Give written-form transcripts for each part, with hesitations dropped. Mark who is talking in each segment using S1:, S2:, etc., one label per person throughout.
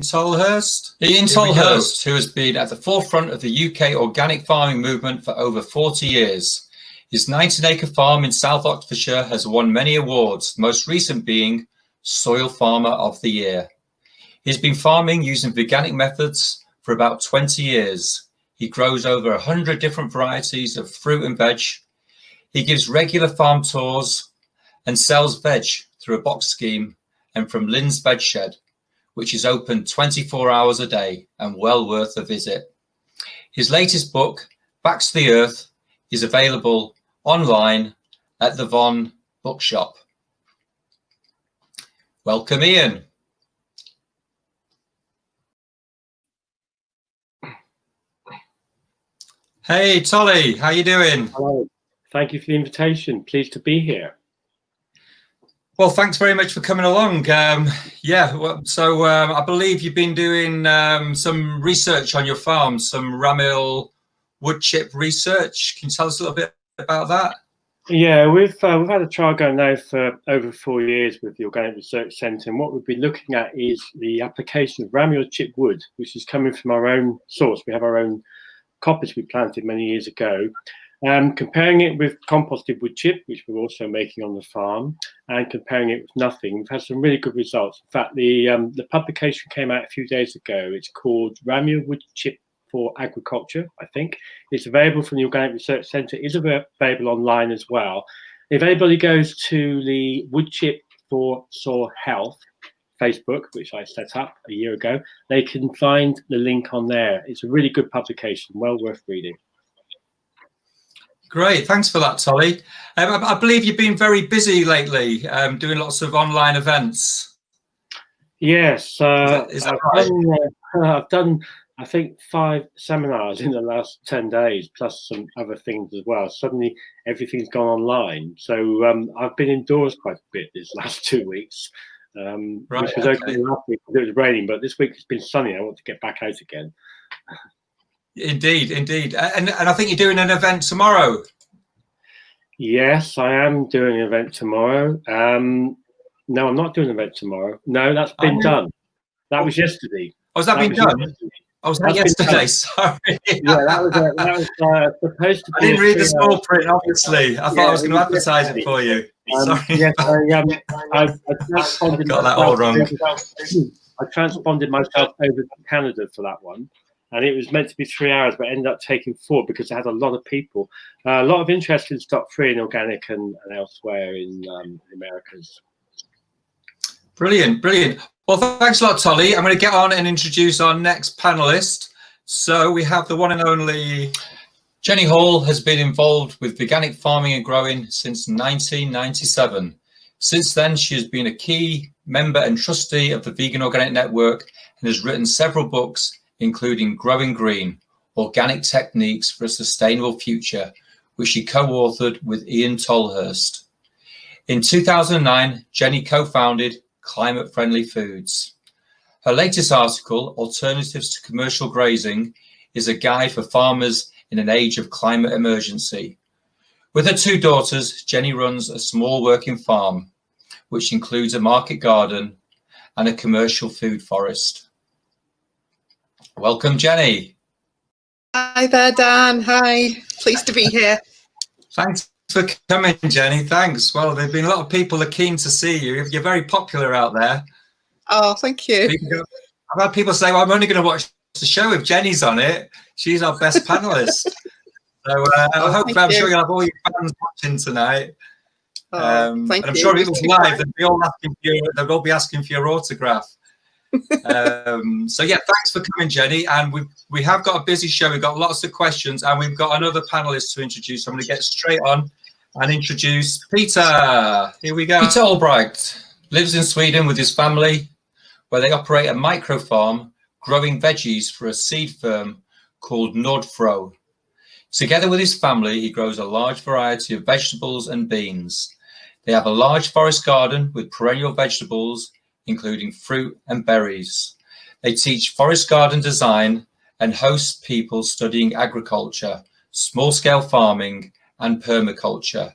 S1: Tolhurst. Iain Tolhurst, who has been at the forefront of the UK organic farming movement for over 40 years. His 19-acre farm in South Oxfordshire has won many awards, the most recent being Soil Farmer of the Year. He's been farming using organic methods for about 20 years. He grows over 100 different varieties of fruit and veg. He gives regular farm tours and sells veg through a box scheme and from Lynn's Veg Shed, which is open 24 hours a day and well worth a visit. His latest book, Back to the Earth, is available online at the Von Bookshop. Welcome, Iain. Hey, Tolly, how you doing?
S2: Hello. Thank you for the invitation. Pleased to be here.
S1: Well, thanks very much for coming along. I believe you've been doing some research on your farm, some Ramil wood chip research. Can you tell us a little bit about that?
S2: Yeah, we've had a trial going now for over 4 years with the Organic Research Centre, and what we've been looking at is the application of Ramil chip wood, which is coming from our own source. We have our own coppers we planted many years ago. Comparing it with composted wood chip, which we're also making on the farm, and comparing it with nothing, we've had some really good results. In fact, the publication came out a few days ago. It's called Ramil Wood Chip for Agriculture, I think. It's available from the Organic Research Centre. It is available online as well. If anybody goes to the Wood Chip for Soil Health Facebook, which I set up a year ago, they can find the link on there. It's a really good publication, well worth reading.
S1: Great, thanks for that, Tolly. I believe you've been very busy lately, doing lots of online events.
S2: Yes,
S1: is that right?
S2: I've done, I think, 5 seminars in the last 10 days, plus some other things as well. Suddenly, everything's gone online. So I've been indoors quite a bit this last 2 weeks, which was okay last week because it was raining, but this week it's been sunny. I want to get back out again.
S1: Indeed. And I think you're doing an event tomorrow.
S2: Yes, I am doing an event tomorrow. No, I'm not doing an event tomorrow. No, that's been done. That was yesterday.
S1: Oh, has that been done? Oh, was that yesterday? Sorry.
S2: Yeah, that was supposed to be.
S1: I didn't read the small print, obviously. I thought I was going to advertise it for you. Sorry.
S2: Yes, I
S1: got that all wrong.
S2: I transponded myself over to Canada for that one. And it was meant to be 3 hours, but ended up taking 4 because it had a lot of people. A lot of interest in Stockfree and organic and elsewhere in the Americas.
S1: Brilliant. Well, thanks a lot, Tolly. I'm going to get on and introduce our next panelist. So we have the one and only Jenny Hall. Has been involved with organic farming and growing since 1997. Since then, she has been a key member and trustee of the Vegan Organic Network and has written several books, including Growing Green, Organic Techniques for a Sustainable Future, which she co-authored with Iain Tolhurst. In 2009, Jenny co-founded Climate Friendly Foods. Her latest article, Alternatives to Commercial Grazing, is a guide for farmers in an age of climate emergency. With her 2 daughters, Jenny runs a small working farm, which includes a market garden and a commercial food forest. Welcome, Jenny.
S3: Hi there, Dan. Hi. Pleased to be here.
S1: Thanks for coming, Jenny. Thanks. Well, there have been a lot of people that are keen to see you. You're very popular out there.
S3: Oh, thank you.
S1: I've had people say, well, I'm only going to watch the show if Jenny's on it. She's our best panelist. So I'm sure you'll have all your fans watching tonight. And I'm sure it was live. They'll all be asking for your autograph. So yeah, thanks for coming, Jenny. And we have got a busy show. We've got lots of questions, and we've got another panelist to introduce. So I'm going to get straight on and introduce Peter. Here we go. Peter Albrecht lives in Sweden with his family, where they operate a micro farm growing veggies for a seed firm called Nordfro. Together with his family, he grows a large variety of vegetables and beans. They have a large forest garden with perennial vegetables, including fruit and berries. They teach forest garden design and host people studying agriculture, small-scale farming, and permaculture.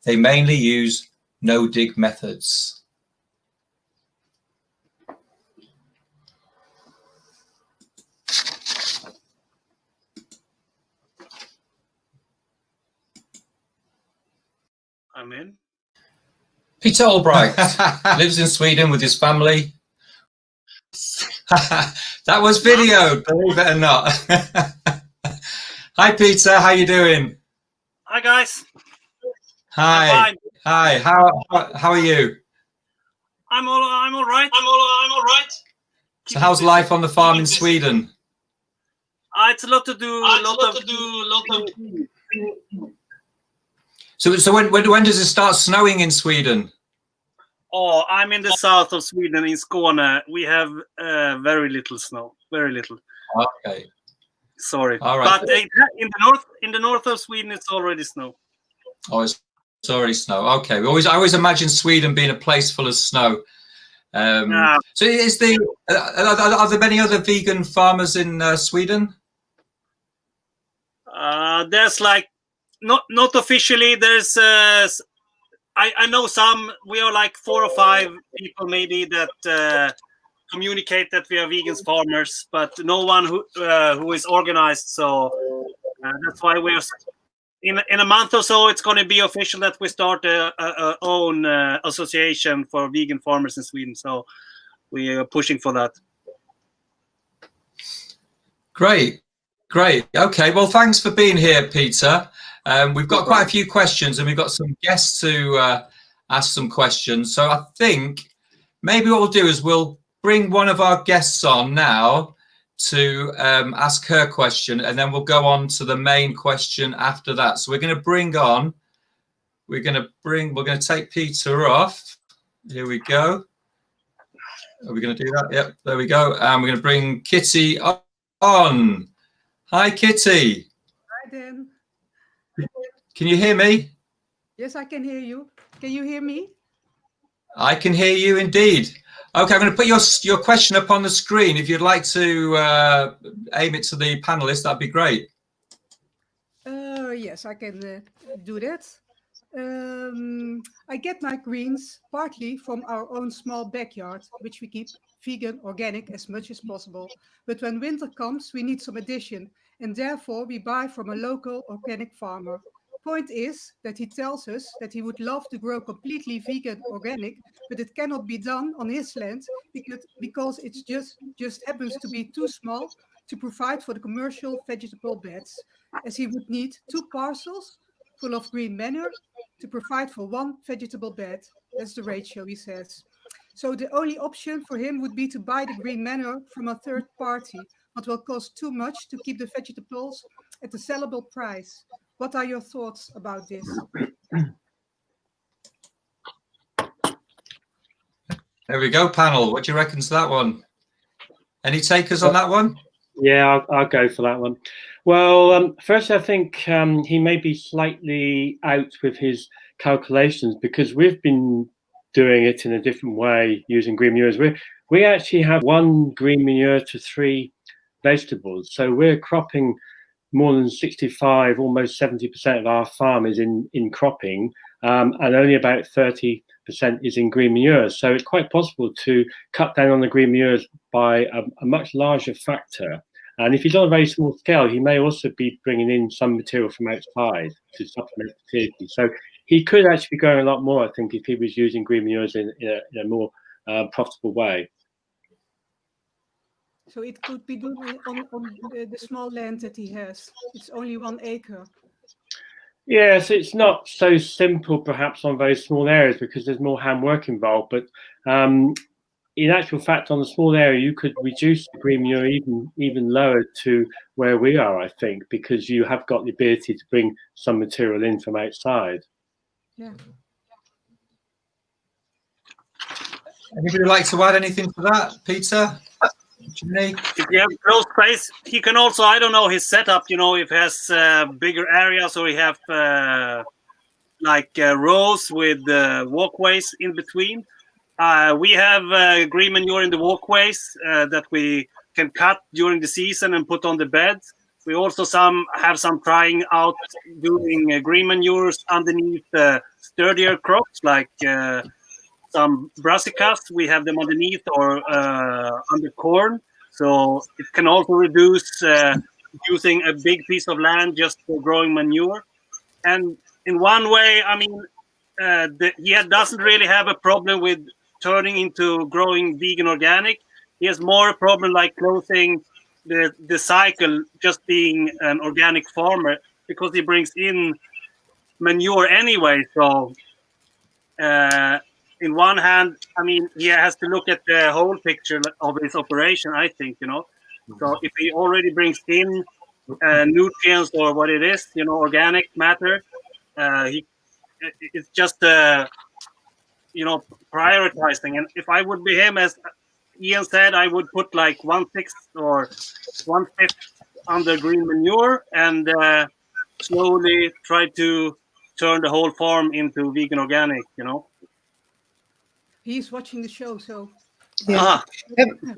S1: They mainly use no-dig methods.
S4: I'm in.
S1: Peter Albrecht lives in Sweden with his family. That was video, believe it or not. Hi, Peter. How you doing?
S4: Hi, guys.
S1: Hi. Hi. How are you?
S4: I'm all right. I'm all right.
S1: So, how's life on the farm in Sweden?
S4: It's a lot to do.
S1: So when does it start snowing in Sweden?
S4: Oh, I'm in the south of Sweden, in Skåne. We have very little snow. Very little.
S1: Okay.
S4: Sorry.
S1: All right.
S4: But in the north of Sweden, it's already snow.
S1: Oh, it's already snow. Okay. I always imagine Sweden being a place full of snow. So are there many other vegan farmers in Sweden?
S4: There's like not officially. There's I know some. We are like 4 or 5 people maybe that communicate that we are vegan farmers, but no one who is organized. So that's why we're in a month or so. It's going to be official that we start our own association for vegan farmers in Sweden. So we are pushing for that.
S1: Great. Okay. Well, thanks for being here, Peter. We've got quite a few questions, and we've got some guests to ask some questions. So I think maybe what we'll do is we'll bring one of our guests on now to ask her question, and then we'll go on to the main question after that. So we're going to take Peter off. Here we go. Are we going to do that? Yep, there we go. And we're going to bring Kitty on. Hi, Kitty.
S5: Hi, Dan.
S1: Can you hear me?
S5: Yes, I can hear you. Can you hear me?
S1: I can hear you indeed. Okay, I'm going to put your question up on the screen. If you'd like to aim it to the panelists, that'd be great.
S5: Yes, I can do that. I get my greens partly from our own small backyard, which we keep vegan, organic as much as possible. But when winter comes, we need some addition, and therefore we buy from a local organic farmer. Point is that he tells us that he would love to grow completely vegan organic, but it cannot be done on his land because it just happens to be too small to provide for the commercial vegetable beds, as he would need 2 parcels full of green manure to provide for 1 vegetable bed. That's the ratio, he says. So the only option for him would be to buy the green manure from a third party, what will cost too much to keep the vegetables at a sellable price. What are your thoughts about this?
S1: There we go, panel. What do you reckon to that one? Any takers on that one?
S2: Yeah, I'll go for that one. Well, first, I think he may be slightly out with his calculations, because we've been doing it in a different way using green manures. We actually have 1 green manure to 3 vegetables. So we're cropping more than 65, almost 70% of our farm is in cropping, and only about 30% is in green manures. So it's quite possible to cut down on the green manures by a much larger factor. And if he's on a very small scale, he may also be bringing in some material from outside to supplement fertility. So he could actually be growing a lot more, I think, if he was using green manures in a more profitable way.
S5: So it could be done on the small land that he has. It's only 1 acre.
S2: Yes, it's not so simple perhaps on very small areas, because there's more handwork involved. But in actual fact, on a small area, you could reduce the green manure even lower to where we are, I think, because you have got the ability to bring some material in from outside.
S5: Yeah.
S1: Anybody like to add anything to that, Peter?
S4: If you have close space, he can also, I don't know his setup, if he has bigger areas, or he have rows with walkways in between. We have green manure in the walkways that we can cut during the season and put on the bed. We also have some trying out doing green manures underneath sturdier crops, like some brassicas. We have them underneath or under corn. So it can also reduce using a big piece of land just for growing manure. And in one way, I mean, doesn't really have a problem with turning into growing vegan organic. He has more a problem like closing the cycle, just being an organic farmer, because he brings in manure anyway. So in one hand, I mean, he has to look at the whole picture of his operation, I think, So if he already brings in nutrients or what it is, organic matter, it's just prioritizing. And if I would be him, as Iain said, I would put like 1/6 or 1/5 under green manure and slowly try to turn the whole farm into vegan organic.
S5: He's watching the show, so.
S3: Yeah.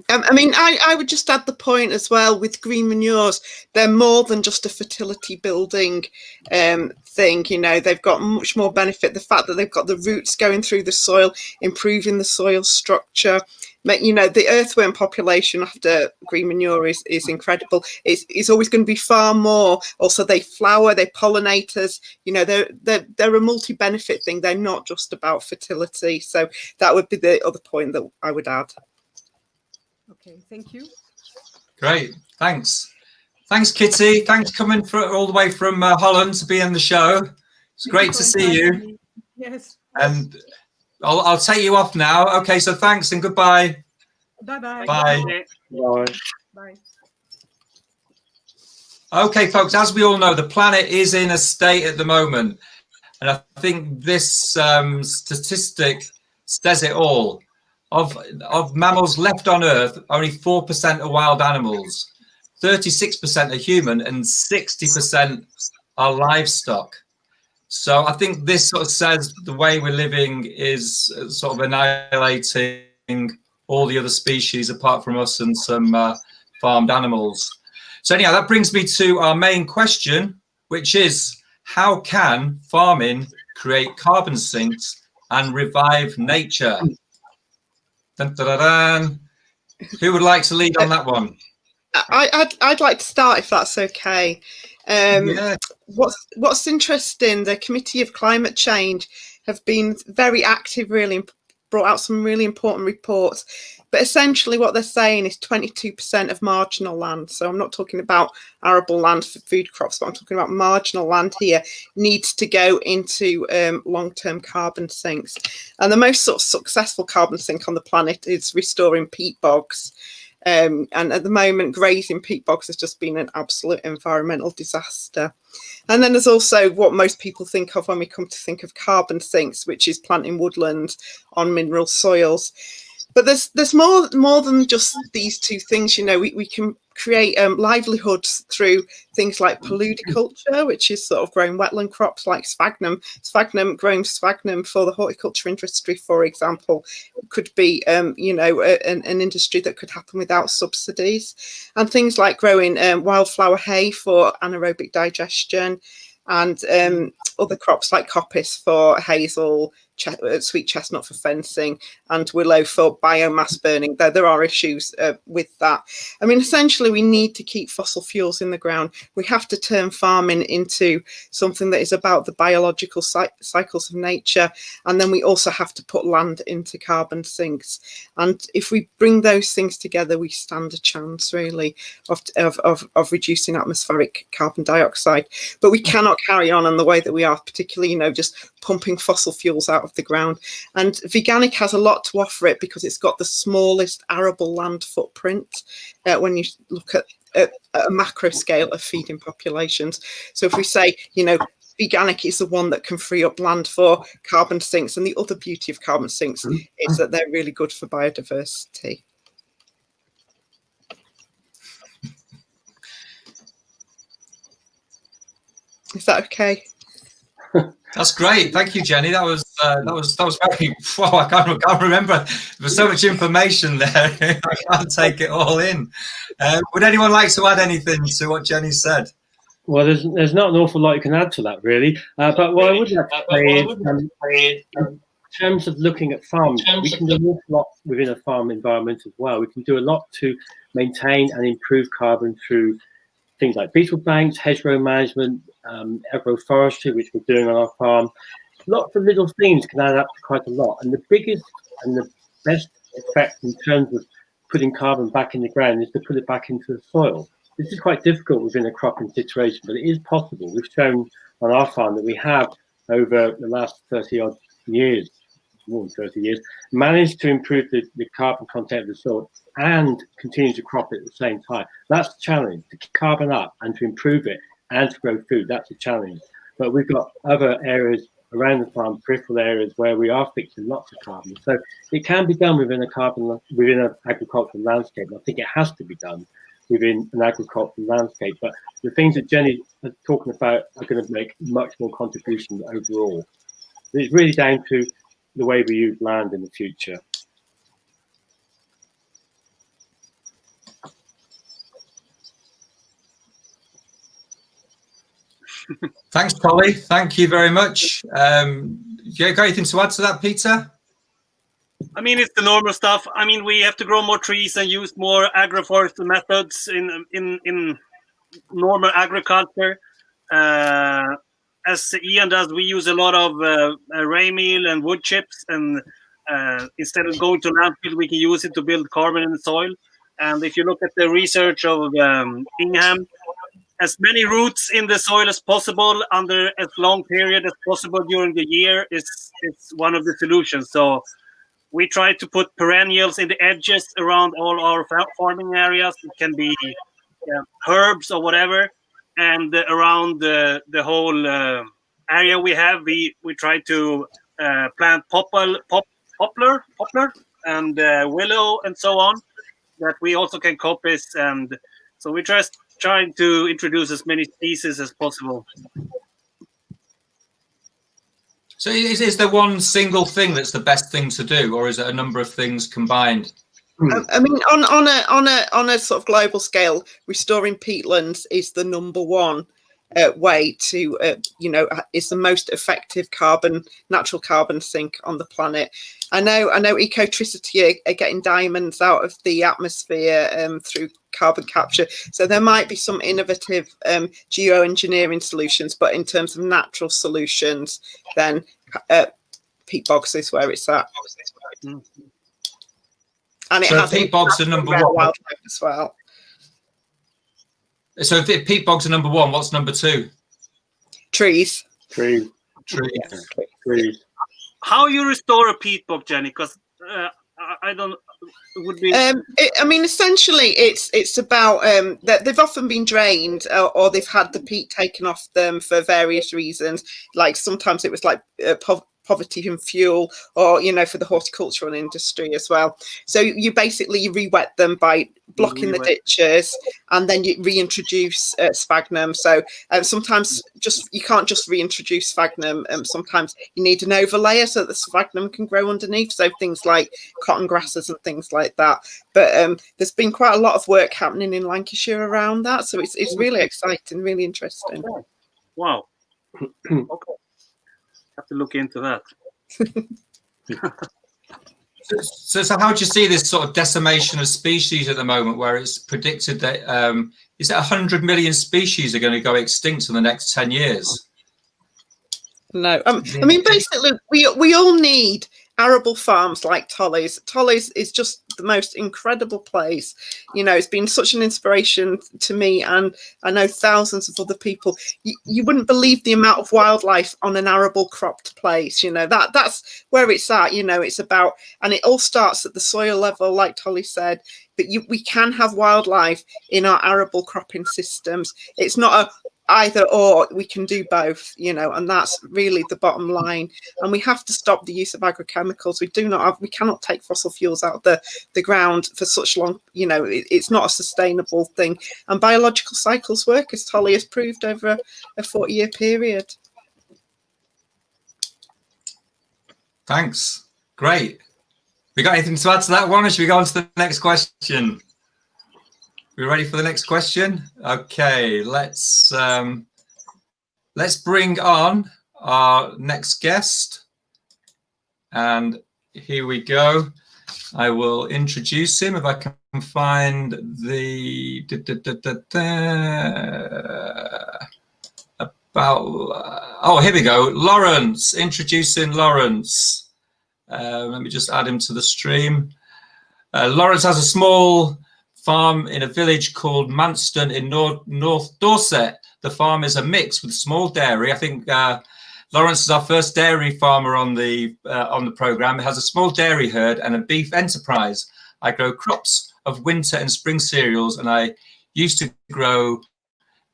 S3: I mean, I would just add the point as well with green manures. They're more than just a fertility building thing. They've got much more benefit. The fact that they've got the roots going through the soil, improving the soil structure. The earthworm population after green manure is incredible. It's always going to be far more. Also, they flower, they're pollinators. They're a multi-benefit thing. They're not just about fertility. So that would be the other point that I would add.
S5: Okay, thank you.
S1: Great, thanks. Thanks, Kitty. Thanks for coming all the way from Holland to be on the show. It's great to see you.
S5: Yes.
S1: And I'll take you off now. Okay, so thanks and goodbye.
S5: Bye-bye.
S1: Bye.
S2: Bye.
S5: Bye.
S1: Okay, folks, as we all know, the planet is in a state at the moment. And I think this statistic says it all. Of mammals left on Earth, only 4% are wild animals, 36% are human, and 60% are livestock. So I think this sort of says the way we're living is sort of annihilating all the other species apart from us and some farmed animals. So anyhow, that brings me to our main question, which is, how can farming create carbon sinks and revive nature? Dun, dun, dun, dun. Who would like to lead on that one?
S3: I'd like to start, if that's okay.
S1: Yeah.
S3: What's interesting, the Committee of Climate Change have been very active, really, and brought out some really important reports. But essentially what they're saying is 22% of marginal land, so I'm not talking about arable land for food crops, but I'm talking about marginal land here, needs to go into long-term carbon sinks. And the most sort of successful carbon sink on the planet is restoring peat bogs. And at the moment, grazing peat bogs has just been an absolute environmental disaster. And then there's also what most people think of when we come to think of carbon sinks, which is planting woodland on mineral soils. But there's more than just these two things. We can create livelihoods through things like paludiculture, which is sort of growing wetland crops like sphagnum. Growing sphagnum for the horticulture industry, for example, could be an industry that could happen without subsidies. And things like growing wildflower hay for anaerobic digestion, and other crops like coppice for hazel, sweet chestnut for fencing, and willow for biomass burning. There are issues with that. I mean, essentially, we need to keep fossil fuels in the ground. We have to turn farming into something that is about the biological cycles of nature, and then we also have to put land into carbon sinks. And if we bring those things together, we stand a chance, really, of reducing atmospheric carbon dioxide. But we cannot carry on in the way that we are, particularly, just pumping fossil fuels out of the ground. And veganic has a lot to offer it because it's got the smallest arable land footprint when you look at a macro scale of feeding populations. So if we say, veganic is the one that can free up land for carbon sinks, and the other beauty of carbon sinks is that they're really good for biodiversity. Is that okay?
S1: That's great. Thank you, Jenny. That was very. Wow, I can't remember. There's so much information there. I can't take it all in. Would anyone like to add anything to what Jenny said?
S2: Well, there's not an awful lot you can add to that, really. But what I would like to say is, in terms of looking at farms, we can do an awful lot within a farm environment as well. We can do a lot to maintain and improve carbon through things like beetle banks, hedgerow management, agroforestry, which we're doing on our farm. lots of little things can add up to quite a lot. And the biggest and the best effect in terms of putting carbon back in the ground is to put it back into the soil. This is quite difficult within a cropping situation, but it is possible. We've shown on our farm that we have, over the last 30 odd years, more than 30 years, managed to improve the carbon content of the soil and continue to crop it at the same time. That's the challenge, to keep carbon up and to improve it and to grow food. That's a challenge. But we've got other areas around the farm, peripheral areas, where we are fixing lots of carbon. So it can be done within an agricultural landscape. I think it has to be done within an agricultural landscape. But the things that Jenny is talking about are going to make much more contribution overall. It's really down to the way we use land in the future.
S1: Thanks, Tolly. Thank you very much. You got anything to add to that, Peter?
S4: I mean, it's the normal stuff. I mean, we have to grow more trees and use more agroforestry methods in normal agriculture. As Iain does, we use a lot of ray meal and wood chips, and instead of going to landfill, we can use it to build carbon in the soil. And if you look at the research of Ingham, as many roots in the soil as possible under as long period as possible during the year is one of the solutions. So we try to put perennials in the edges around all our farming areas. It can be herbs or whatever. And around the whole area we have, we try to plant poplar and willow and so on, that we also can coppice. And so we just trying to introduce as many species as possible.
S1: So is there one single thing that's the best thing to do, or is it a number of things combined?
S3: I mean, on a sort of global scale, restoring peatlands is the number one way to, is the most effective natural carbon sink on the planet. I know Ecotricity are getting diamonds out of the atmosphere through carbon capture. So there might be some innovative geoengineering solutions, but in terms of natural solutions, then peat bogs is where it's at. And it has
S1: peat bogs are number one.
S3: Wildlife as well.
S1: So if peat bogs are number one, what's number two?
S3: Trees.
S2: Trees.
S4: How you restore a peat bog, Jenny? Because I don't. It would be.
S3: I mean, essentially, it's about that they've often been drained or they've had the peat taken off them for various reasons. Like sometimes it was like poverty and fuel, or for the horticultural industry as well. So you basically re-wet them by blocking the ditches, and then you reintroduce sphagnum. So sometimes you can't just reintroduce sphagnum. Sometimes you need an overlayer so that the sphagnum can grow underneath. So things like cotton grasses and things like that. But there's been quite a lot of work happening in Lancashire around that. So it's really exciting, really interesting.
S4: Wow. Okay. Have to look into that.
S1: So how do you see this sort of decimation of species at the moment, where it's predicted that is it 100 million species are going to go extinct in the next 10 years?
S3: No, I mean, basically, we all need arable farms like Tolly's. Tolly's is just the most incredible place. It's been such an inspiration to me, and I know thousands of other people. You wouldn't believe the amount of wildlife on an arable cropped place. That's where it's at. It's about, and it all starts at the soil level, like Tolly said. But we can have wildlife in our arable cropping systems. It's not a either or, we can do both, and that's really the bottom line. And we have to stop the use of agrochemicals. We cannot take fossil fuels out of the ground for such long, it's not a sustainable thing. And biological cycles work, as Tolly has proved over a 40-year period.
S1: Thanks. Great. We got anything to add to that one, or should we go on to the next question? We ready for the next question? Okay, let's bring on our next guest. And here we go. I will introduce him if I can find the about Oh, here we go. Lawrence, introducing Lawrence. Let me just add him to the stream. Lawrence has a small farm in a village called Manston in North Dorset. The farm is a mix with small dairy. I think Lawrence is our first dairy farmer on the program. It has a small dairy herd and a beef enterprise. I grow crops of winter and spring cereals, and I used to grow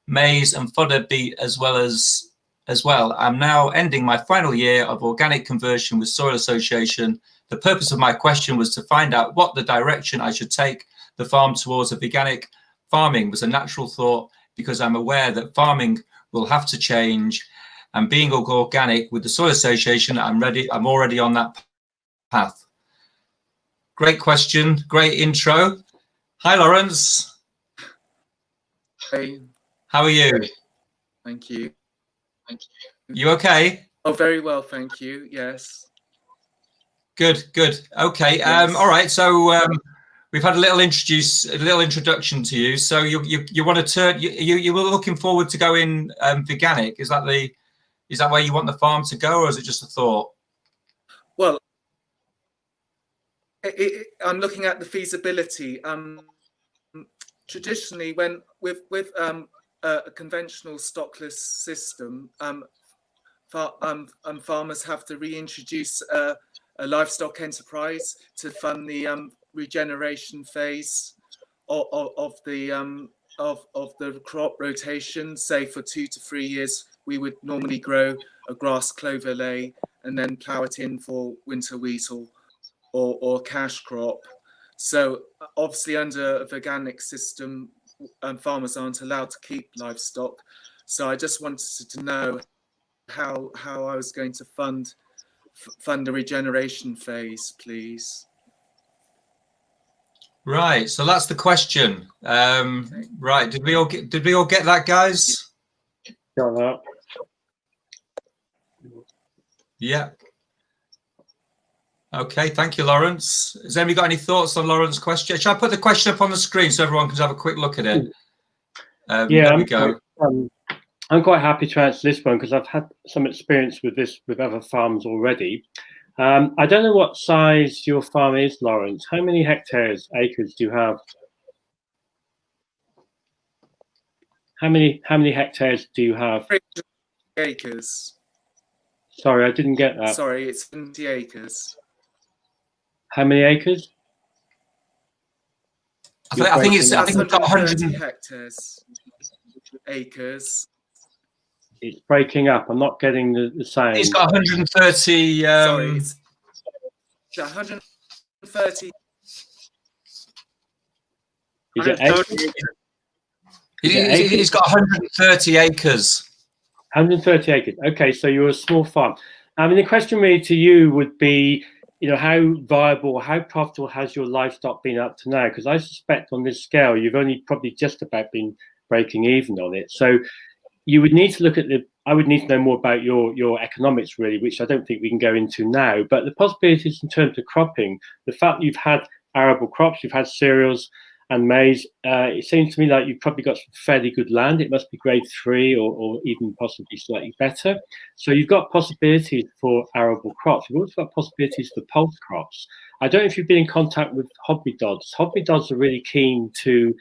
S1: maize and fodder beet as well. I'm now ending my final year of organic conversion with Soil Association. The purpose of my question was to find out what the direction I should take the farm towards. A veganic farming was a natural thought because I'm aware that farming will have to change, and being organic with the Soil Association, I'm already on that path. Great question, great intro. Hi, Lawrence.
S6: Hey.
S1: How are you?
S6: Thank you. Thank you.
S1: You okay?
S6: Oh, very well, thank you. Yes.
S1: Good, good. Okay.
S6: Yes.
S1: All right. So we've had a little introduction to you. So you want to turn. You were looking forward to going veganic. Is that where you want the farm to go, or is it just a thought?
S6: Well, I'm looking at the feasibility. Traditionally, when with a conventional stockless system, farmers have to reintroduce a livestock enterprise to fund the regeneration phase of the crop rotation. Say for 2 to 3 years, we would normally grow a grass clover lay and then plough it in for winter wheat or cash crop. So obviously under a veganic system, farmers aren't allowed to keep livestock. So I just wanted to know how I was going to fund the regeneration phase, please.
S1: Right. So that's the question.
S6: Okay.
S1: Right. Did we all get that, guys?
S2: Got that.
S1: Yeah. Okay. Thank you, Lawrence. Has anybody got any thoughts on Lawrence's question? Shall I put the question up on the screen so everyone can have a quick look at it?
S2: Yeah,
S1: there we go.
S2: I'm quite happy to answer this one because I've had some experience with this with other farms already. I don't know what size your farm is, Lawrence. How many acres do you have? How many hectares do you have?
S6: 300 acres.
S2: Sorry, I didn't get that.
S6: Sorry, it's 70 acres.
S2: How many acres?
S1: I think it's got
S6: 130 hectares. Acres.
S2: It's breaking up. I'm not getting the sound.
S1: It's got 130.
S6: Sorry, it's 130.
S2: Is it acres?
S1: It's got 130 acres.
S2: 130 acres. Okay, so you're a small farm. I mean, the question really to you would be, how viable, how profitable has your livestock been up to now? Because I suspect on this scale, you've only probably just about been breaking even on it. So you would need to look at I would need to know more about your economics really, which I don't think we can go into now. But the possibilities in terms of cropping, the fact you've had arable crops, you've had cereals and maize, it seems to me like you've probably got some fairly good land. It must be grade 3 or even possibly slightly better. So you've got possibilities for arable crops. You've also got possibilities for pulse crops. I don't know if you've been in contact with hobby dogs. Hobby dogs are really keen to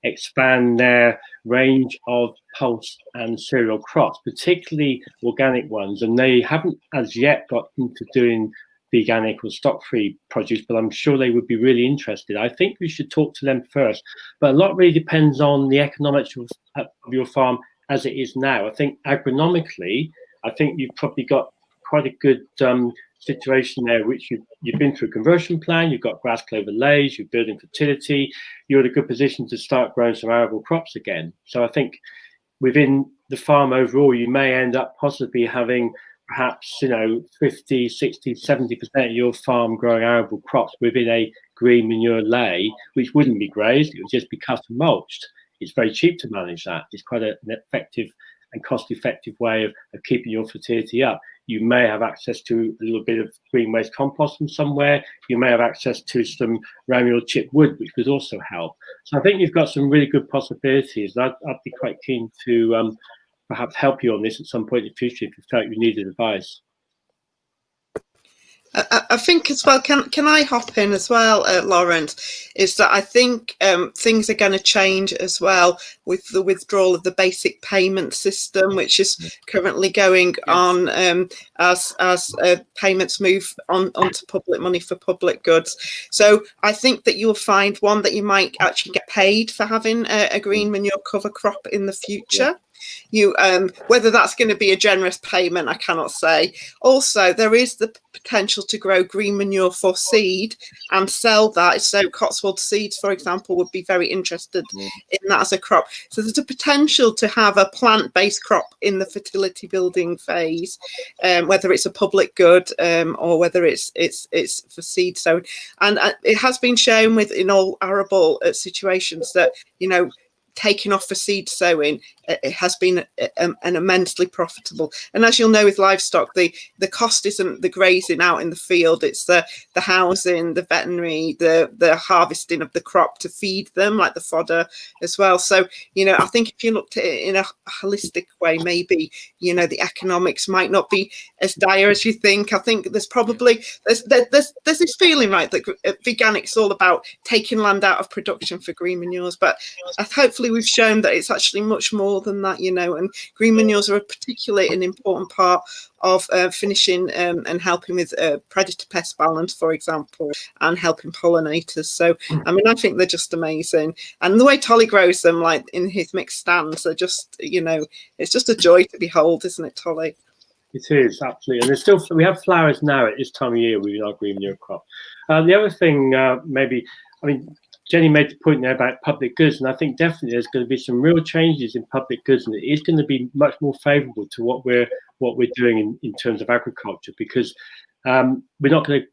S2: expand their range of pulse and cereal crops, particularly organic ones, and they haven't as yet got into doing veganic or stock-free produce, but I'm sure they would be really interested. I think we should talk to them first, but a lot really depends on the economics of your farm as it is now. I think agronomically, I think you've probably got quite a good situation there, which you've been through a conversion plan, you've got grass clover lays, you're building fertility, you're in a good position to start growing some arable crops again. So I think within the farm overall, you may end up possibly having perhaps 50, 60, 70% of your farm growing arable crops within a green manure lay, which wouldn't be grazed, it would just be cut and mulched. It's very cheap to manage that. It's quite an effective and cost-effective way of keeping your fertility up. You may have access to a little bit of green waste compost from somewhere. You may have access to some ramule chip wood, which would also help. So I think you've got some really good possibilities. I'd be quite keen to perhaps help you on this at some point in the future if you felt you needed advice.
S3: I think as well, can I hop in as well, Lawrence, is that I think things are going to change as well with the withdrawal of the basic payment system, which is currently going on as payments move onto public money for public goods. So I think that you'll find, one, that you might actually get paid for having a green manure cover crop in the future. You whether that's going to be a generous payment, I cannot say. Also, there is the potential to grow green manure for seed and sell that. So Cotswold Seeds, for example, would be very interested in that as a crop. So there's a potential to have a plant-based crop in the fertility building phase, whether it's a public good or whether it's for seed sowing. And it has been shown in all arable situations that, you know, taking off for seed sowing, it has been an immensely profitable. And as you'll know with livestock, the cost isn't the grazing out in the field, it's the housing, the veterinary, the harvesting of the crop to feed them, like the fodder as well. So, you know, I think if you looked at it in a holistic way, maybe, you know, the economics might not be as dire as you think. I think there's probably there's this feeling, right, that veganic's all about taking land out of production for green manures, but hopefully we've shown that it's actually much more than that, you know, and green manures are particularly an important part of finishing and helping with predator pest balance, for example, and helping pollinators. So, I mean, I think they're just amazing. And the way Tolly grows them, like in his mixed stands, are just, you know, it's just a joy to behold, isn't it, Tolly?
S2: It is, absolutely. And there's still, we have flowers now at this time of year with our green manure crop. The other thing, maybe, I mean, Jenny made the point there about public goods, and I think definitely there's going to be some real changes in public goods, and it is going to be much more favourable to what we're doing in terms of agriculture, because we're not going to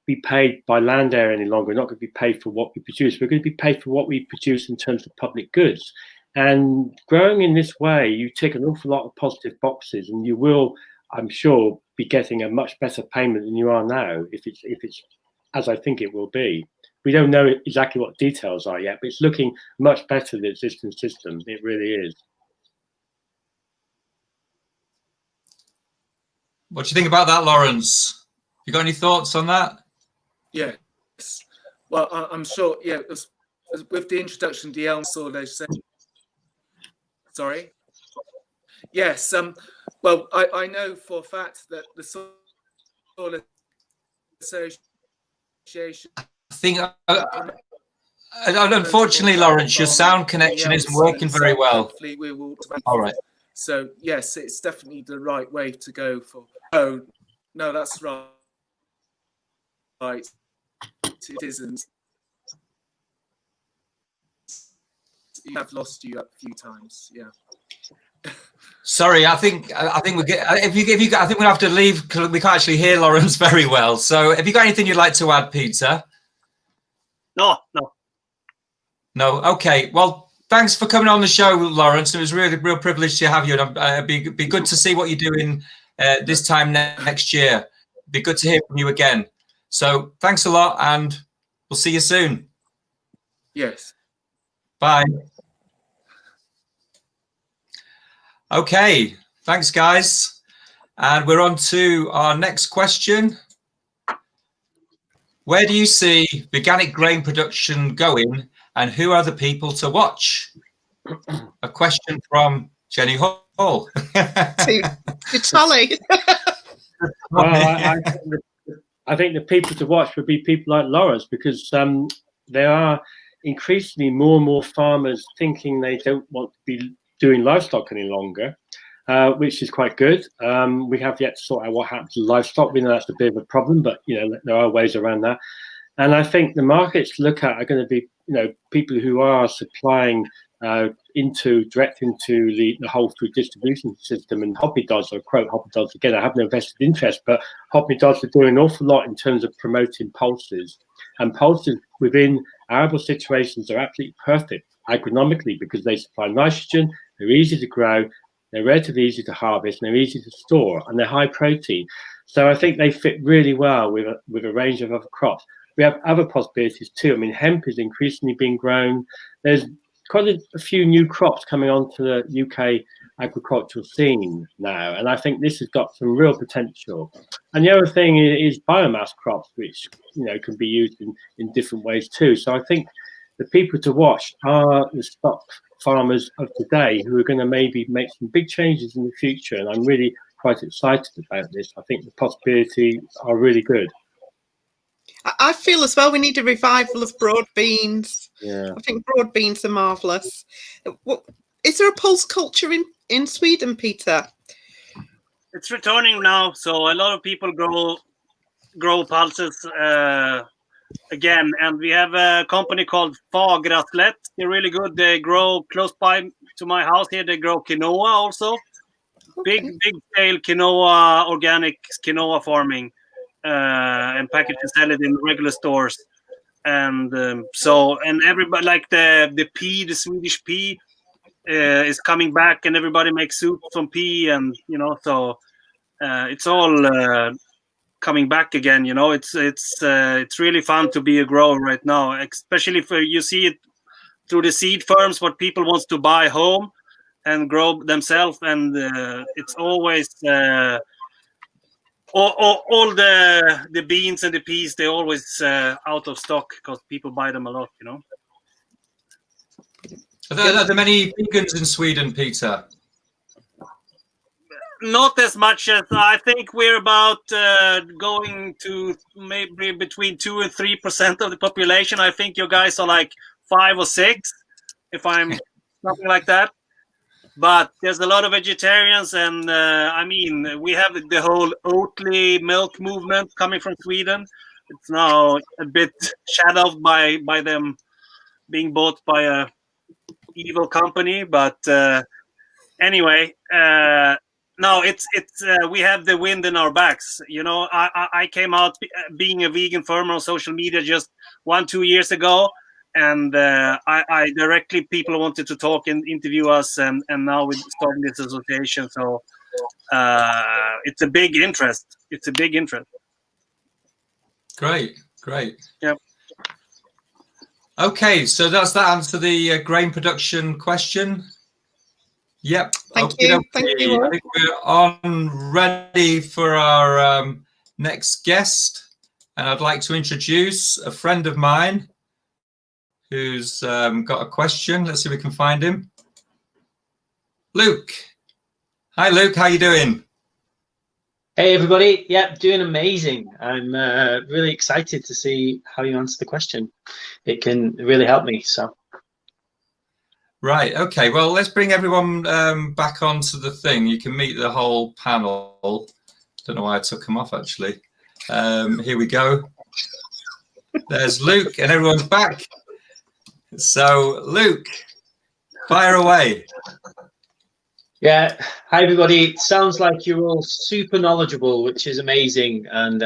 S2: be paid by land area any longer. We're not going to be paid for what we produce. We're going to be paid for what we produce in terms of public goods. And growing in this way, you tick an awful lot of positive boxes, and you will, I'm sure, be getting a much better payment than you are now if it's as I think it will be. We don't know exactly what details are yet, but it's looking much better than the existing system. It really is.
S1: What do you think about that, Lawrence? You got any thoughts on that?
S6: Yes. Well, I'm sure, yeah, with the introduction of the Elm Soil legislation. Sorry? Yes. Well, I know for a fact that the Soil Association.
S1: I think, unfortunately, Lawrence, your sound connection isn't working very well.
S6: We will.
S1: All right.
S6: So yes, it's definitely the right way to go for. Oh no, that's right. Right, it isn't. You have lost you a few times. Yeah.
S1: Sorry, I think we get. I think we'll have to leave because we can't actually hear Lawrence very well. So, have you got anything you'd like to add, Peter?
S4: No.
S1: Okay. Well, thanks for coming on the show, Lawrence. It was really a real privilege to have you. And it'd be good to see what you're doing this time next year. It'd be good to hear from you again. So, thanks a lot, and we'll see you soon.
S6: Yes.
S1: Bye. Okay. Thanks, guys. And we're on to our next question. Where do you see organic grain production going, and who are the people to watch? A question from Jenny Hall.
S3: to Tolly.
S2: Well, I think the people to watch would be people like Lawrence, because there are increasingly more and more farmers thinking they don't want to be doing livestock any longer, which is quite good. We have yet to sort out what happens to livestock. We know that's a bit of a problem, but you know there are ways around that. And I think the markets to look at are going to be, you know, people who are supplying direct into the whole food distribution system. And hobby dogs, or quote hobby dogs again, I have no vested interest, but hobby dogs are doing an awful lot in terms of promoting pulses. And pulses within arable situations are absolutely perfect agronomically because they supply nitrogen, they're easy to grow, they're relatively easy to harvest, and they're easy to store, and they're high protein. So I think they fit really well with a range of other crops. We have other possibilities too. I mean, hemp is increasingly being grown. There's quite a few new crops coming onto the UK agricultural scene now, and I think this has got some real potential. And the other thing is biomass crops, which can be used in different ways too. So I think the people to watch are the stock farmers of today who are going to maybe make some big changes in the future, and I'm really quite excited about this. I think the possibilities are really good.
S3: I feel as well we need a revival of broad beans.
S2: Yeah,
S3: I think broad beans are marvellous. Is there a pulse culture in Sweden, Peter?
S4: It's returning now, so a lot of people grow pulses again, and we have a company called Fagraslet. They're really good. They grow close by to my house here. They grow quinoa also.
S3: Okay.
S4: Big scale quinoa, organic quinoa farming, and package and sell it in regular stores. And and everybody, like the pea, the Swedish pea, is coming back, and everybody makes soup from pea, and so it's all coming back again. It's really fun to be a grower right now, especially if you see it through the seed firms, what people wants to buy home and grow themselves, and it's always all the beans and the peas, they're always out of stock because people buy them a lot.
S1: Are there many vegans in Sweden, Peter?
S4: Not as much as I think. We're about going to maybe between 2 and 3% of the population. I think you guys are like 5 or 6, if I'm something like that. But there's a lot of vegetarians, and we have the whole Oatly milk movement coming from Sweden. It's now a bit shadowed by them being bought by a evil company, but anyway, no, it's we have the wind in our backs. I came out being a vegan farmer on social media just 1-2 years ago, and I directly, people wanted to talk and interview us, and now we're starting this association. So it's a big interest.
S1: Great.
S4: Yep.
S1: Okay, so does that answer the grain production question? Yep.
S3: Thank you. Thank you all.
S1: I think we're on ready for our next guest, and I'd like to introduce a friend of mine who's got a question. Let's see if we can find him. Luke. Hi, Luke. How you doing?
S7: Hey, everybody. Yeah, doing amazing. I'm really excited to see how you answer the question. It can really help me. So.
S1: Right. Okay. Well, let's bring everyone back onto the thing. You can meet the whole panel. Don't know why I took him off, actually. Here we go. There's Luke, and everyone's back. So, Luke, fire away.
S7: Yeah. Hi, everybody. It sounds like you're all super knowledgeable, which is amazing. And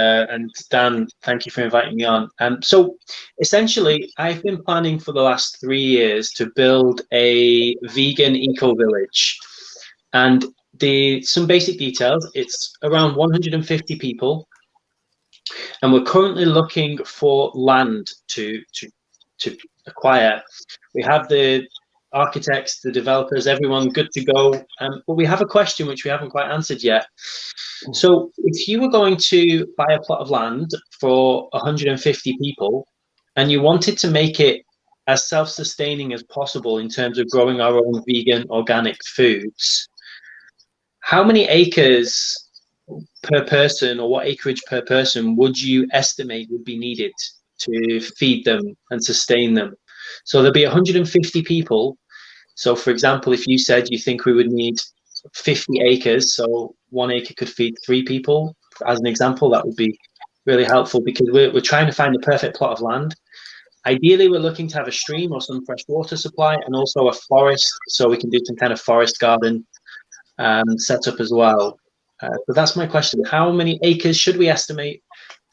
S7: Dan, thank you for inviting me on. So, essentially, I've been planning for the last 3 years to build a vegan eco-village. And some basic details, it's around 150 people. And we're currently looking for land to acquire. We have the architects, the developers, everyone good to go. But we have a question which we haven't quite answered yet. So if you were going to buy a plot of land for 150 people and you wanted to make it as self-sustaining as possible in terms of growing our own vegan organic foods, how many acres per person, or what acreage per person would you estimate would be needed to feed them and sustain them? So there'll be 150 people. So for example, if you said you think we would need 50 acres, so 1 acre could feed 3 people, as an example, that would be really helpful, because we're trying to find the perfect plot of land. Ideally, we're looking to have a stream or some fresh water supply, and also a forest, so we can do some kind of forest garden setup as well. So that's my question. How many acres should we estimate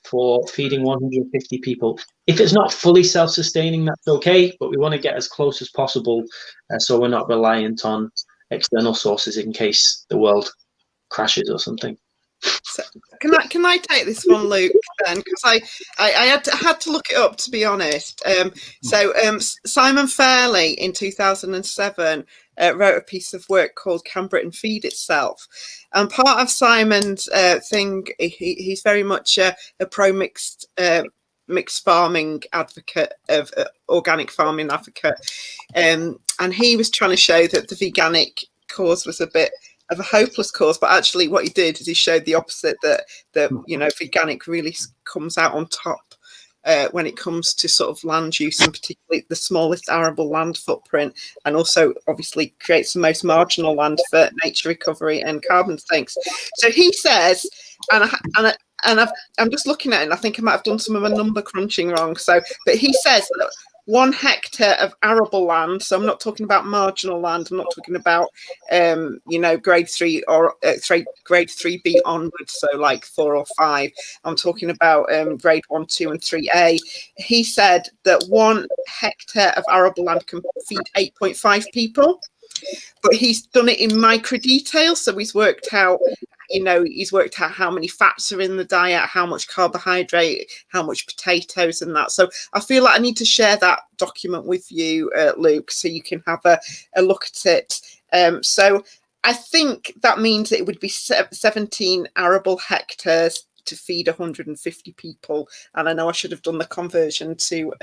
S7: for feeding 150 people? If it's not fully self-sustaining, that's okay, but we want to get as close as possible, so we're not reliant on external sources in case the world crashes or something.
S3: So can I take this one, Luke? Then, because I had to look it up, to be honest. Simon Fairley in 2007 wrote a piece of work called "Can Britain Feed Itself?" And part of Simon's thing, he's very much a pro mixed farming advocate, of organic farming advocate, and he was trying to show that the veganic cause was a bit of a hopeless cause, but actually what he did is he showed the opposite, that veganic really comes out on top when it comes to sort of land use, and particularly the smallest arable land footprint, and also obviously creates the most marginal land for nature recovery and carbon sinks. So he says, I'm just looking at it, and I think I might have done some of my number crunching wrong. But he says that 1 hectare of arable land, so I'm not talking about marginal land, I'm not talking about grade 3 or grade 3B onwards, so like 4 or 5. I'm talking about grade 1, 2 and 3A. He said that 1 hectare of arable land can feed 8.5 people, but he's done it in micro detail. So he's worked out how many fats are in the diet, how much carbohydrate, how much potatoes and that. So I feel like I need to share that document with you, Luke, so you can have a look at it. So I think that means it would be 17 arable hectares to feed 150 people. And I know I should have done the conversion to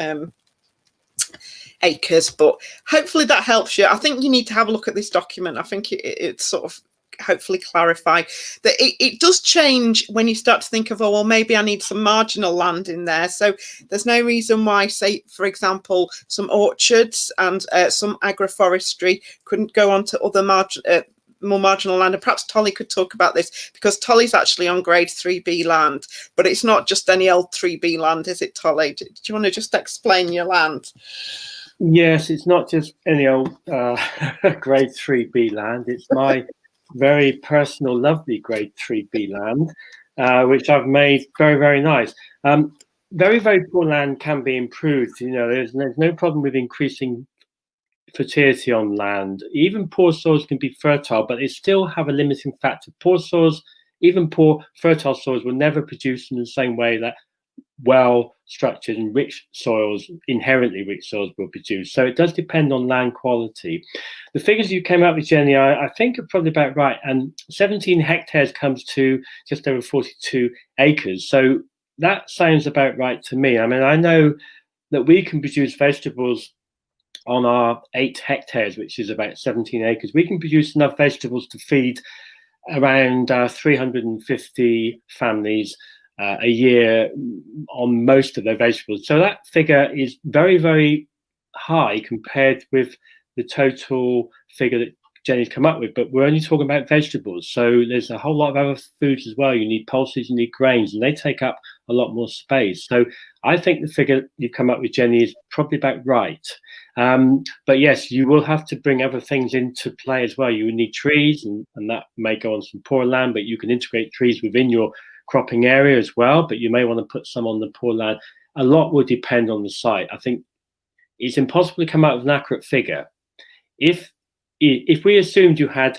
S3: acres, but hopefully that helps you. I think you need to have a look at this document. I think it sort of hopefully clarify that it does change when you start to think of, oh, well, maybe I need some marginal land in there. So there's no reason why, say, for example, some orchards and some agroforestry couldn't go on to other more marginal land. And perhaps Tolly could talk about this, because Tolly's actually on grade 3B land, but it's not just any old 3B land, is it, Tolly? Do you want to just explain your land?
S2: Yes, it's not just any old grade 3B land. It's my very personal, lovely grade 3B land, which I've made very, very nice. Very, very poor land can be improved. There's no problem with increasing fertility on land. Even poor soils can be fertile, but they still have a limiting factor. Poor soils, even poor fertile soils, will never produce in the same way that well-structured and rich soils, inherently rich soils, will produce. So it does depend on land quality. The figures you came up with, Jenny, I think are probably about right. And 17 hectares comes to just over 42 acres. So that sounds about right to me. I mean, I know that we can produce vegetables on our 8 hectares, which is about 17 acres. We can produce enough vegetables to feed around 350 families a year on most of their vegetables. So that figure is very, very high compared with the total figure that Jenny's come up with, but we're only talking about vegetables. So there's a whole lot of other foods as well. You need pulses, you need grains, and they take up a lot more space. So I think the figure you've come up with, Jenny, is probably about right. But yes, you will have to bring other things into play as well. You need trees, and that may go on some poor land, but you can integrate trees within your cropping area as well, but you may want to put some on the poor land. A lot will depend on the site. I think it's impossible to come out with an accurate figure. If we assumed you had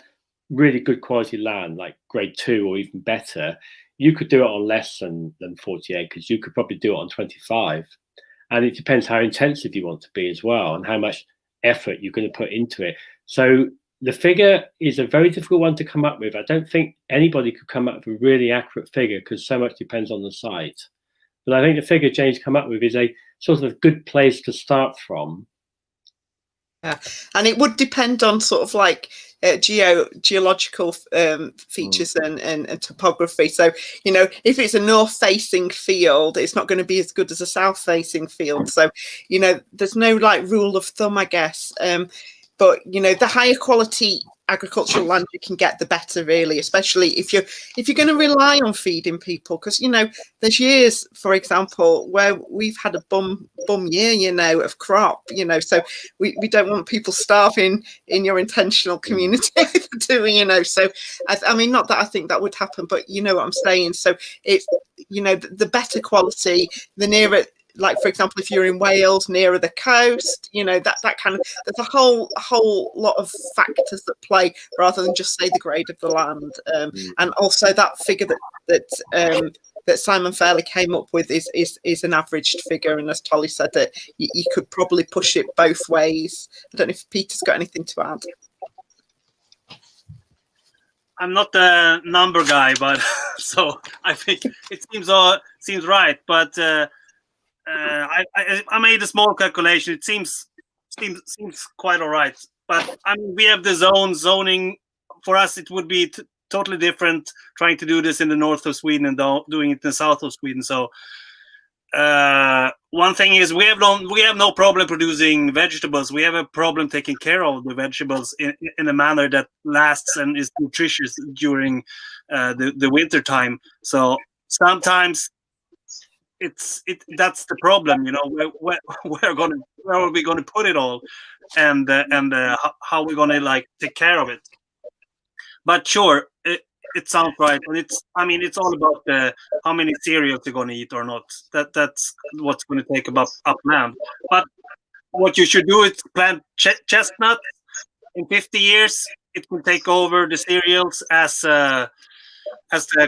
S2: really good quality land, like grade 2 or even better, you could do it on less than 40 acres. You could probably do it on 25. And it depends how intensive you want to be as well, and how much effort you're going to put into it. So the figure is a very difficult one to come up with. I don't think anybody could come up with a really accurate figure, because so much depends on the site. But I think the figure Jane's come up with is a sort of good place to start from.
S3: Yeah, and it would depend on sort of like geological features and topography. So, if it's a north-facing field, it's not going to be as good as a south-facing field. So, there's no like rule of thumb, I guess. But the higher quality agricultural land you can get, the better, really, especially if you're going to rely on feeding people, because there's years, for example, where we've had a bum year, of crop, so we don't want people starving in your intentional community, do we? So I mean, not that I think that would happen, but you know what I'm saying. So it's the better quality, the nearer like for example, if you're in Wales nearer the coast, you know, that kind of, there's a whole lot of factors that play rather than just say the grade of the land. And also that figure that Simon Fairley came up with is an averaged figure, and as Tolly said, that you could probably push it both ways. I don't know if Peter's got anything to add.
S4: I'm not a number guy, but so I think it seems right. But I made a small calculation. It seems quite all right. But I mean, we have the zoning. For us, it would be totally different trying to do this in the north of Sweden and doing it in the south of Sweden. So one thing is we have no problem producing vegetables. We have a problem taking care of the vegetables in a manner that lasts and is nutritious during the winter time. So sometimes that's the problem, you know. Where are we gonna put it all, and how we're gonna like take care of it. But sure, it sounds right, and it's all about how many cereals you're going to eat or not. That's what's going to take up land. But what you should do is plant chestnuts. In 50 years, it will take over the cereals as the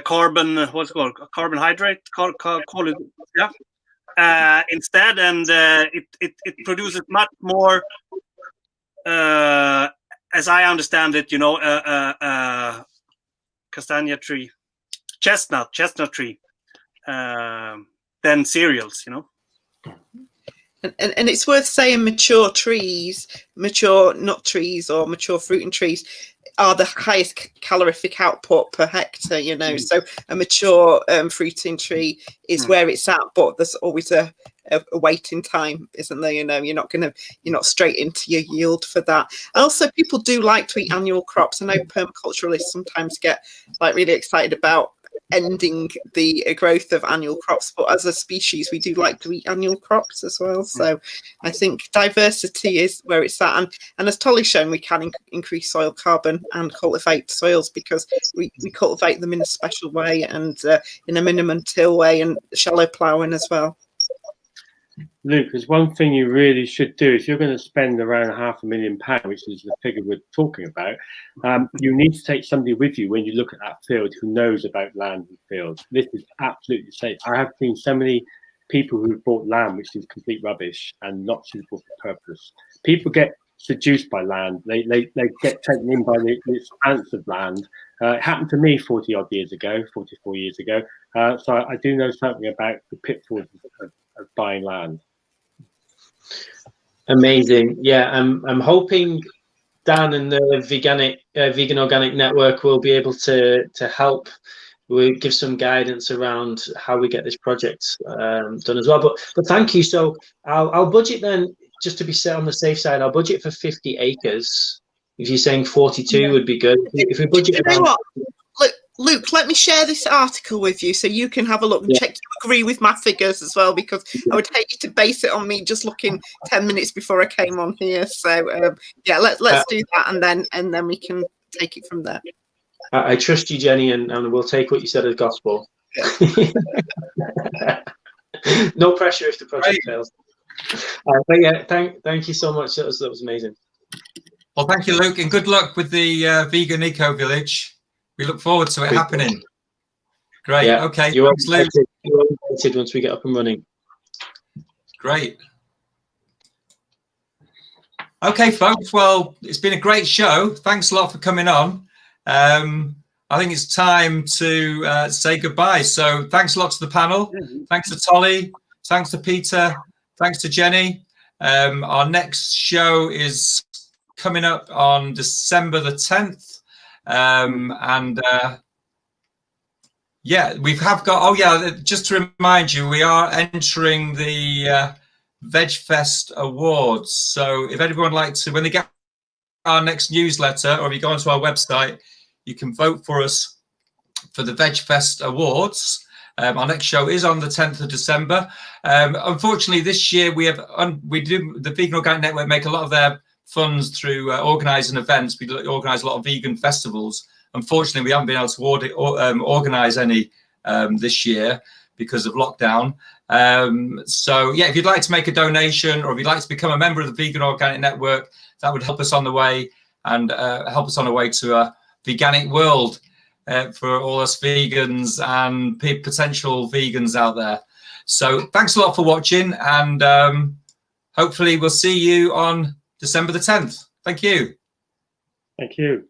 S4: carbon, what's it called, carbohydrate, call it, yeah. Instead, and it produces much more. As I understand it, you know, chestnut tree, than cereals, you know.
S3: And it's worth saying mature nut trees or mature fruiting trees are the highest calorific output per hectare, you know. So a mature fruiting tree is where it's at, but there's always a waiting time, isn't there? You know, you're not straight into your yield for that. Also, people do like to eat annual crops. I know permaculturalists sometimes get like really excited about ending the growth of annual crops, but as a species we do like to eat annual crops as well. So I think diversity is where it's at, and as Tolly's shown, we can increase soil carbon and cultivate soils because we cultivate them in a special way and in a minimum till way and shallow ploughing as well.
S2: Luke, there's one thing you really should do. If you're going to spend around £500,000, which is the figure we're talking about, you need to take somebody with you when you look at that field who knows about land and fields. This is absolutely safe. I have seen so many people who've bought land which is complete rubbish and not suitable for purpose. People get seduced by land. They get taken in by the expanse of land. It happened to me 44 years ago. So I do know something about the pitfalls of buying land.
S7: Amazing. Yeah, I'm hoping Dan and the Vegan Organic Network will be able to help. We'll give some guidance around how we get this project done as well. But thank you. So I'll budget then, just to be set on the safe side. I'll budget for 50 acres. If you're saying 42 would be good. If we budget,
S3: you know what? Luke, let me share this article with you so you can have a look and check you agree with my figures as well, because I would hate you to base it on me just looking 10 minutes before I came on here. So yeah, let's do that, and then we can take it from there.
S7: I trust you, Jenny, and we'll take what you said as gospel. No pressure if the project fails. But yeah, thank you so much. That was amazing.
S1: Well, thank you, Luke, and good luck with the vegan eco village. We look forward to it happening. Great. Yeah. Okay.
S7: You're invited once we get up and running.
S1: Great. Okay, folks. Well, it's been a great show. Thanks a lot for coming on. I think it's time to say goodbye. So thanks a lot to the panel. Thanks to Tolly. Thanks to Peter. Thanks to Jenny. Our next show is coming up on December the 10th. Yeah, we have got, oh yeah, just to remind you, we are entering the Veg Fest Awards. So if anyone would like to, when they get our next newsletter, or if you go onto our website, you can vote for us for the Veg Fest Awards. Our next show is on the 10th of December. Unfortunately, this year we do the Vegan Organic Network make a lot of their funds through organising events. We organise a lot of vegan festivals. Unfortunately, we haven't been able to organise any this year. because of lockdown. So yeah, if you'd like to make a donation, or if you'd like to become a member of the Vegan Organic Network, that would help us on the way, and help us on the way to a veganic world for all us vegans and potential vegans out there. So thanks a lot for watching, and hopefully we'll see you on December the 10th. Thank you.
S2: Thank you.